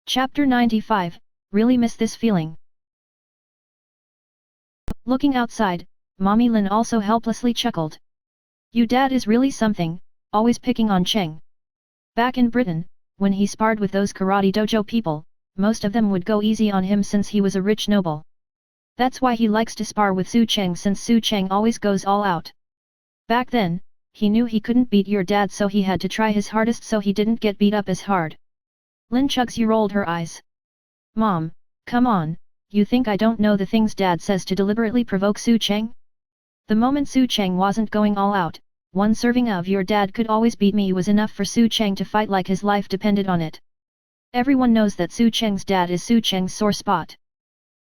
Chapter 95, Really miss this feeling. Looking outside, Mommy Lin also helplessly chuckled. You dad is really something, always picking on Cheng. Back in Britain, when he sparred with those karate dojo people, most of them would go easy on him since he was a rich noble. That's why he likes to spar with Su Cheng since Su Cheng always goes all out. Back then, he knew he couldn't beat your dad so he had to try his hardest so he didn't get beat up as hard. Lin Chuxu rolled her eyes. Mom, come on, you think I don't know the things Dad says to deliberately provoke Su Cheng? The moment Su Cheng wasn't going all out, one serving of your dad could always beat me was enough for Su Cheng to fight like his life depended on it. Everyone knows that Su Cheng's dad is Su Cheng's sore spot.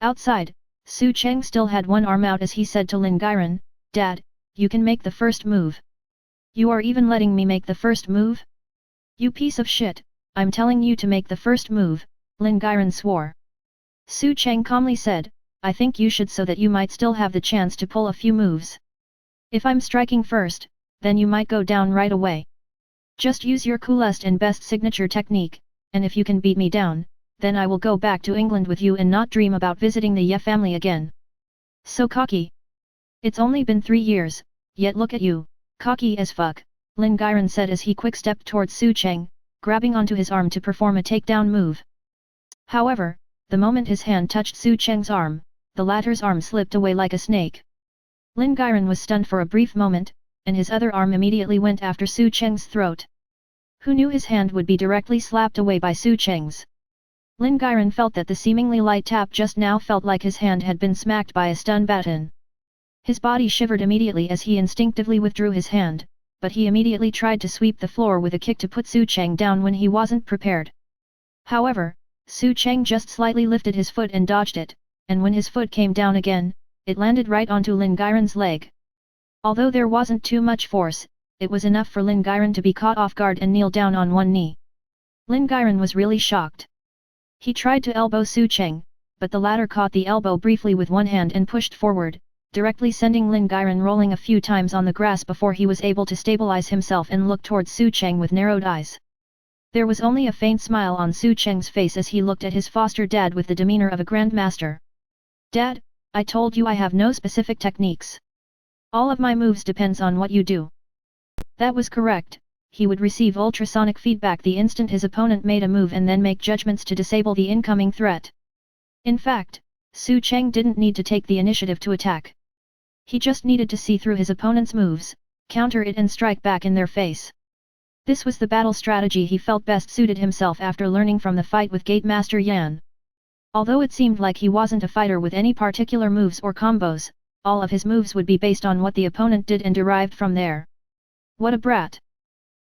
Outside, Su Cheng still had one arm out as he said to Lin Gairan, Dad, you can make the first move. You are even letting me make the first move? You piece of shit, I'm telling you to make the first move, Lin Gairan swore. Su Cheng calmly said, I think you should so that you might still have the chance to pull a few moves. If I'm striking first, then you might go down right away. Just use your coolest and best signature technique, and if you can beat me down, then I will go back to England with you and not dream about visiting the Ye family again. So cocky. It's only been 3 years, yet look at you, cocky as fuck, Lin Gairan said as he quick-stepped towards Su Cheng, grabbing onto his arm to perform a takedown move. However, the moment his hand touched Su Cheng's arm, the latter's arm slipped away like a snake. Lin Gairan was stunned for a brief moment, and his other arm immediately went after Su Cheng's throat. Who knew his hand would be directly slapped away by Su Cheng's? Lin Gairan felt that the seemingly light tap just now felt like his hand had been smacked by a stun baton. His body shivered immediately as he instinctively withdrew his hand, but he immediately tried to sweep the floor with a kick to put Su Cheng down when he wasn't prepared. However, Su Cheng just slightly lifted his foot and dodged it, and when his foot came down again, it landed right onto Lin Gairan's leg. Although there wasn't too much force, it was enough for Lin Gairan to be caught off guard and kneel down on one knee. Lin Gairan was really shocked. He tried to elbow Su Cheng, but the latter caught the elbow briefly with one hand and pushed forward, directly sending Lin Gairan rolling a few times on the grass before he was able to stabilize himself and look towards Su Cheng with narrowed eyes. There was only a faint smile on Su Cheng's face as he looked at his foster dad with the demeanor of a grandmaster. Dad, I told you I have no specific techniques. All of my moves depends on what you do. That was correct, he would receive ultrasonic feedback the instant his opponent made a move and then make judgments to disable the incoming threat. In fact, Su Cheng didn't need to take the initiative to attack. He just needed to see through his opponent's moves, counter it and strike back in their face. This was the battle strategy he felt best suited himself after learning from the fight with Gate Master Yan. Although it seemed like he wasn't a fighter with any particular moves or combos, all of his moves would be based on what the opponent did and derived from there. What a brat!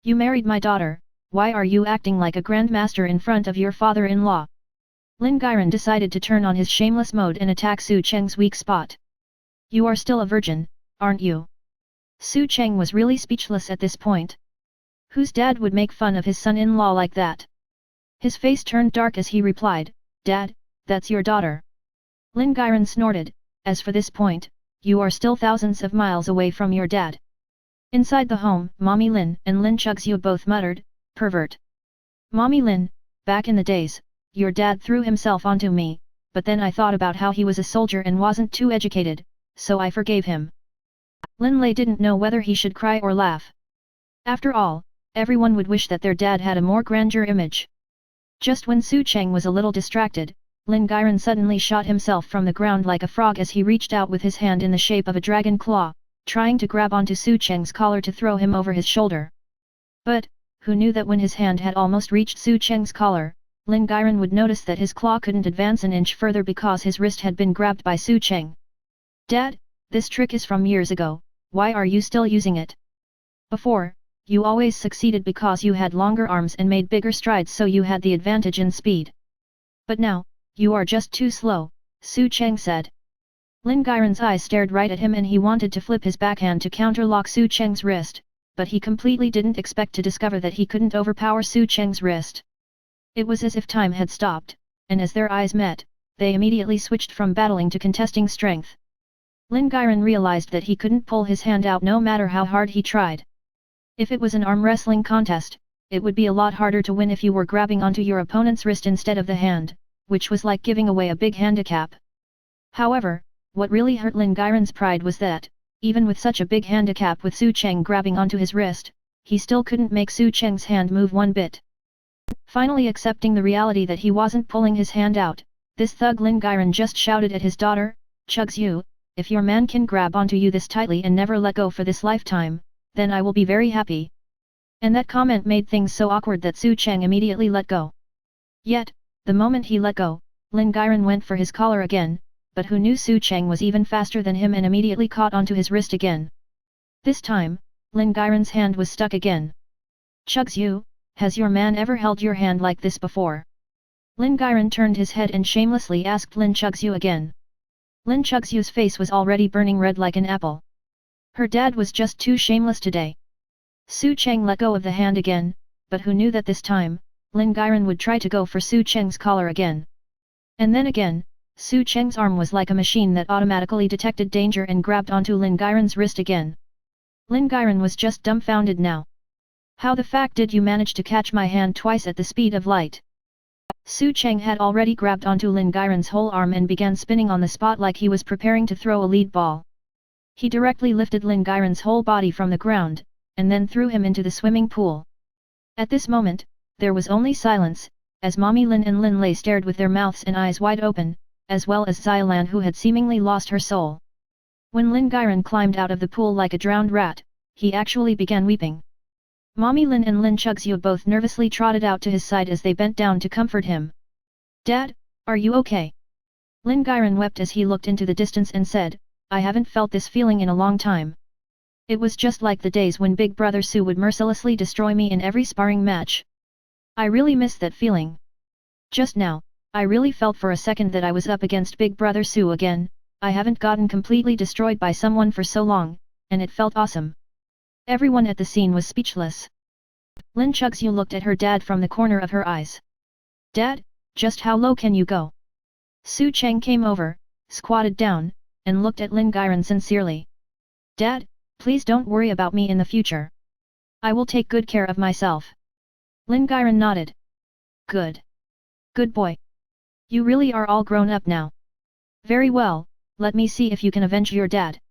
You married my daughter, why are you acting like a grandmaster in front of your father-in-law? Lin Gairan decided to turn on his shameless mode and attack Su Cheng's weak spot. You are still a virgin, aren't you? Su Cheng was really speechless at this point. Whose dad would make fun of his son-in-law like that? His face turned dark as he replied, Dad, that's your daughter. Lin Gairan snorted, as for this point, you are still thousands of miles away from your dad. Inside the home, Mommy Lin and Lin Chuxu both muttered, pervert. Mommy Lin, back in the days, your dad threw himself onto me, but then I thought about how he was a soldier and wasn't too educated, so I forgave him. Lin Lei didn't know whether he should cry or laugh. After all, everyone would wish that their dad had a more grandeur image. Just when Su Cheng was a little distracted, Lin Gairan suddenly shot himself from the ground like a frog as he reached out with his hand in the shape of a dragon claw, trying to grab onto Su Cheng's collar to throw him over his shoulder. But, who knew that when his hand had almost reached Su Cheng's collar, Lin Gairan would notice that his claw couldn't advance an inch further because his wrist had been grabbed by Su Cheng. Dad, this trick is from years ago, why are you still using it? Before, you always succeeded because you had longer arms and made bigger strides so you had the advantage in speed. But now, you are just too slow, Su Cheng said. Lin Gairan's eyes stared right at him and he wanted to flip his backhand to counterlock Su Cheng's wrist, but he completely didn't expect to discover that he couldn't overpower Su Cheng's wrist. It was as if time had stopped, and as their eyes met, they immediately switched from battling to contesting strength. Lin Gairan realized that he couldn't pull his hand out no matter how hard he tried. If it was an arm wrestling contest, it would be a lot harder to win if you were grabbing onto your opponent's wrist instead of the hand, which was like giving away a big handicap. However, what really hurt Lin Gairen's pride was that, even with such a big handicap with Su Cheng grabbing onto his wrist, he still couldn't make Su Cheng's hand move one bit. Finally accepting the reality that he wasn't pulling his hand out, this thug Lin Gairen just shouted at his daughter, "Chugzhu, if your man can grab onto you this tightly and never let go for this lifetime, then I will be very happy." And that comment made things so awkward that Su Cheng immediately let go. Yet, the moment he let go, Lin Gairen went for his collar again, but who knew Su Cheng was even faster than him and immediately caught onto his wrist again. This time, Lin Gairen's hand was stuck again. "Chugzhu, has your man ever held your hand like this before?" Lin Gairen turned his head and shamelessly asked Lin Chugzhu again. Lin Chugzhu's face was already burning red like an apple. Her dad was just too shameless today. Su Cheng let go of the hand again, but who knew that this time, Lin Gairen would try to go for Su Cheng's collar again. And then again, Su Cheng's arm was like a machine that automatically detected danger and grabbed onto Lin Gairen's wrist again. Lin Gairen was just dumbfounded now. "How the fuck did you manage to catch my hand twice at the speed of light?" Su Cheng had already grabbed onto Lin Gairen's whole arm and began spinning on the spot like he was preparing to throw a lead ball. He directly lifted Lin Gairen's whole body from the ground, and then threw him into the swimming pool. At this moment, there was only silence, as Mommy Lin and Lin Lei stared with their mouths and eyes wide open, as well as Xiaolan who had seemingly lost her soul. When Lin Gairen climbed out of the pool like a drowned rat, he actually began weeping. Mommy Lin and Lin Chugzhu both nervously trotted out to his side as they bent down to comfort him. "Dad, are you okay?" Lin Gairen wept as he looked into the distance and said, "I haven't felt this feeling in a long time. It was just like the days when Big Brother Su would mercilessly destroy me in every sparring match. I really miss that feeling. Just now, I really felt for a second that I was up against Big Brother Su again. I haven't gotten completely destroyed by someone for so long, and it felt awesome." Everyone at the scene was speechless. Lin Chugzhu looked at her dad from the corner of her eyes. "Dad, just how low can you go?" Su Cheng came over, squatted down, and looked at Lin Gairen sincerely. "Dad, please don't worry about me in the future. I will take good care of myself." Lin Gairen nodded. "Good. Good boy. You really are all grown up now. Very well, let me see if you can avenge your dad."